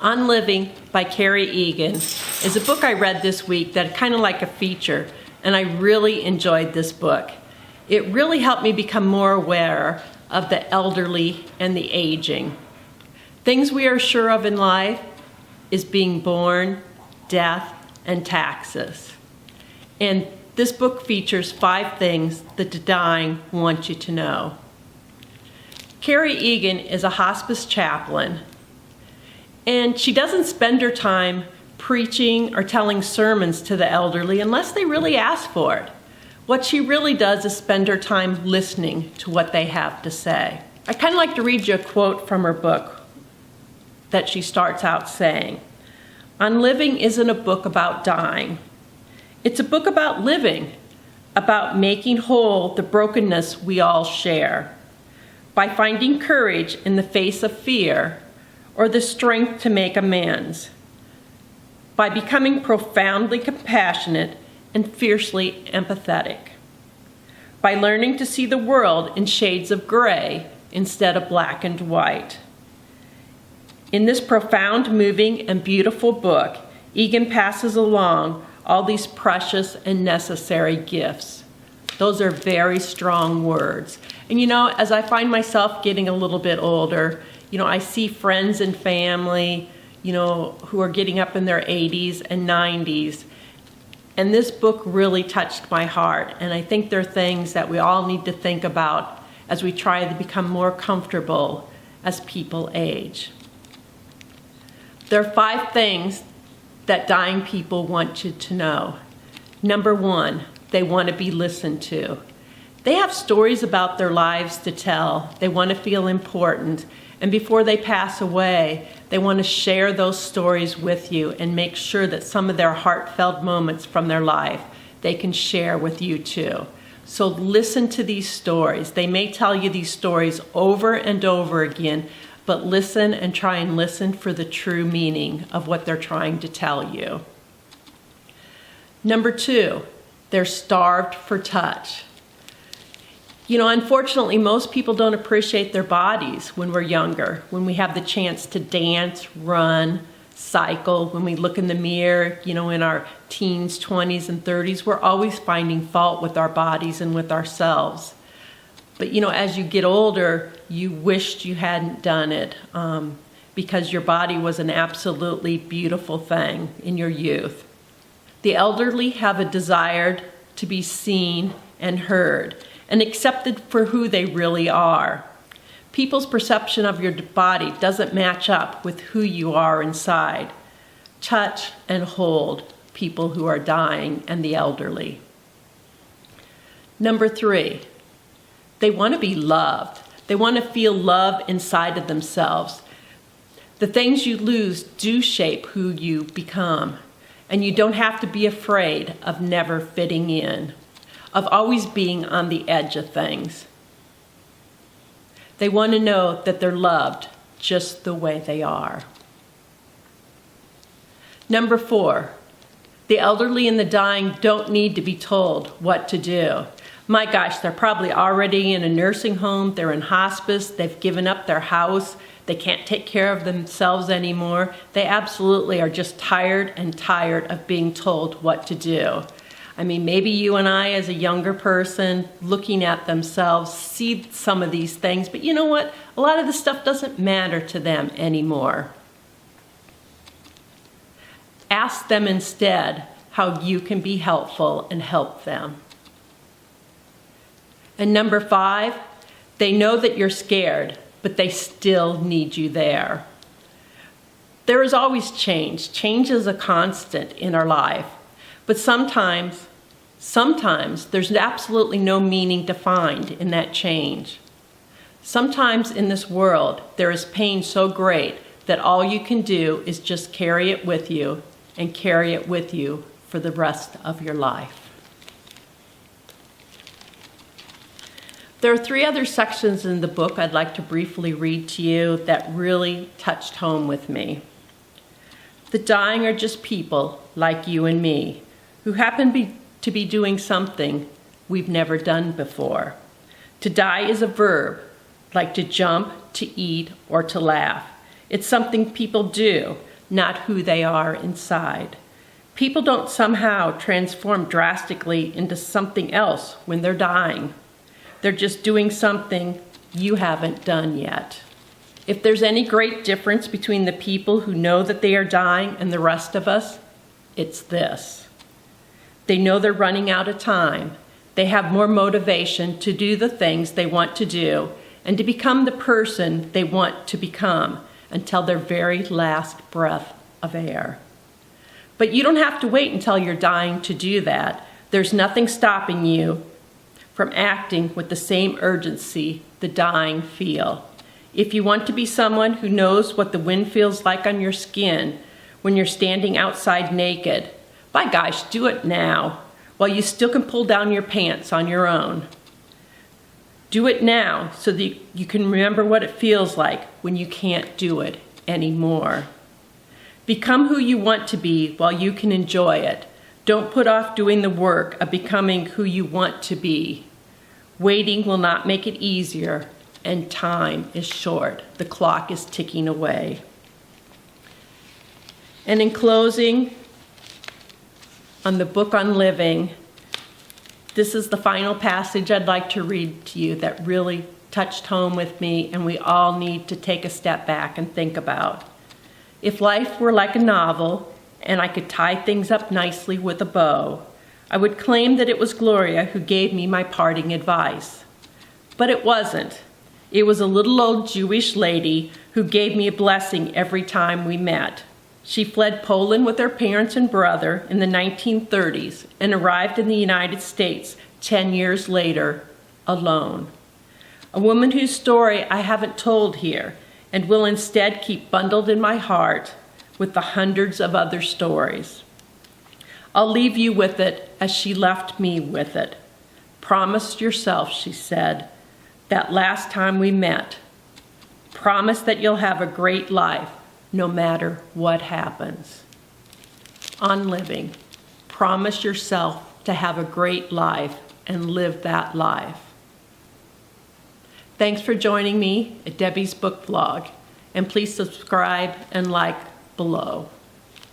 On Living by Kerry Eagan is a book I read this week that kind of like a feature, and I really enjoyed this book. It really helped me become more aware of the elderly and the aging. Things we are sure of in life is being born, death, and taxes. And this book features 5 things that the dying want you to know. Kerry Eagan is a hospice chaplain, and she doesn't spend her time preaching or telling sermons to the elderly unless they really ask for it. What she really does is spend her time listening to what they have to say. I kind of like to read you a quote from her book that she starts out saying, "On Living isn't a book about dying. It's a book about living, about making whole the brokenness we all share, by finding courage in the face of fear or the strength to make amends, by becoming profoundly compassionate and fiercely empathetic, by learning to see the world in shades of gray instead of black and white." In this profound, moving, and beautiful book, Eagan passes along all these precious and necessary gifts. Those are very strong words. And as I find myself getting a little bit older, I see friends and family, who are getting up in their 80s and 90s. And this book really touched my heart. And I think there are things that we all need to think about as we try to become more comfortable as people age. There are 5 things that dying people want you to know. Number 1, they want to be listened to. They have stories about their lives to tell. They want to feel important. And before they pass away, they want to share those stories with you and make sure that some of their heartfelt moments from their life they can share with you too. So listen to these stories. They may tell you these stories over and over again, but listen and try and listen for the true meaning of what they're trying to tell you. Number 2, they're starved for touch. Unfortunately, most people don't appreciate their bodies when we're younger, when we have the chance to dance, run, cycle, when we look in the mirror, in our teens, 20s, and 30s, we're always finding fault with our bodies and with ourselves. But, as you get older, you wished you hadn't done it because your body was an absolutely beautiful thing in your youth. The elderly have a desire to be seen and heard and accepted for who they really are. People's perception of your body doesn't match up with who you are inside. Touch and hold people who are dying and the elderly. Number 3, they want to be loved. They want to feel love inside of themselves. The things you lose do shape who you become, and you don't have to be afraid of never fitting in, of always being on the edge of things. They want to know that they're loved just the way they are. Number 4, the elderly and the dying don't need to be told what to do. My gosh, they're probably already in a nursing home, they're in hospice, they've given up their house, they can't take care of themselves anymore. They absolutely are just tired of being told what to do. Maybe you and I, as a younger person, looking at themselves, see some of these things, but you know what? A lot of this stuff doesn't matter to them anymore. Ask them instead how you can be helpful and help them. And number 5, they know that you're scared, but they still need you there. There is always change. Change is a constant in our life. But sometimes there's absolutely no meaning to find in that change. Sometimes in this world, there is pain so great that all you can do is just carry it with you and carry it with you for the rest of your life. There are 3 other sections in the book I'd like to briefly read to you that really touched home with me. The dying are just people like you and me who happen to be doing something we've never done before. To die is a verb, like to jump, to eat, or to laugh. It's something people do, not who they are inside. People don't somehow transform drastically into something else when they're dying. They're just doing something you haven't done yet. If there's any great difference between the people who know that they are dying and the rest of us, it's this. They know they're running out of time. They have more motivation to do the things they want to do and to become the person they want to become until their very last breath of air. But you don't have to wait until you're dying to do that. There's nothing stopping you from acting with the same urgency the dying feel. If you want to be someone who knows what the wind feels like on your skin when you're standing outside naked, by gosh, do it now, while you still can pull down your pants on your own. Do it now so that you can remember what it feels like when you can't do it anymore. Become who you want to be while you can enjoy it. Don't put off doing the work of becoming who you want to be. Waiting will not make it easier, and time is short. The clock is ticking away. And in closing, on the book on living, this is the final passage I'd like to read to you that really touched home with me and we all need to take a step back and think about. If life were like a novel and I could tie things up nicely with a bow, I would claim that it was Gloria who gave me my parting advice. But it wasn't. It was a little old Jewish lady who gave me a blessing every time we met. She fled Poland with her parents and brother in the 1930s and arrived in the United States 10 years later, alone. A woman whose story I haven't told here and will instead keep bundled in my heart with the hundreds of other stories. I'll leave you with it as she left me with it. Promise yourself, she said, that last time we met. Promise that you'll have a great life, no matter what happens. On living, promise yourself to have a great life and live that life. Thanks for joining me at Debbie's Book Vlog, and please subscribe and like below.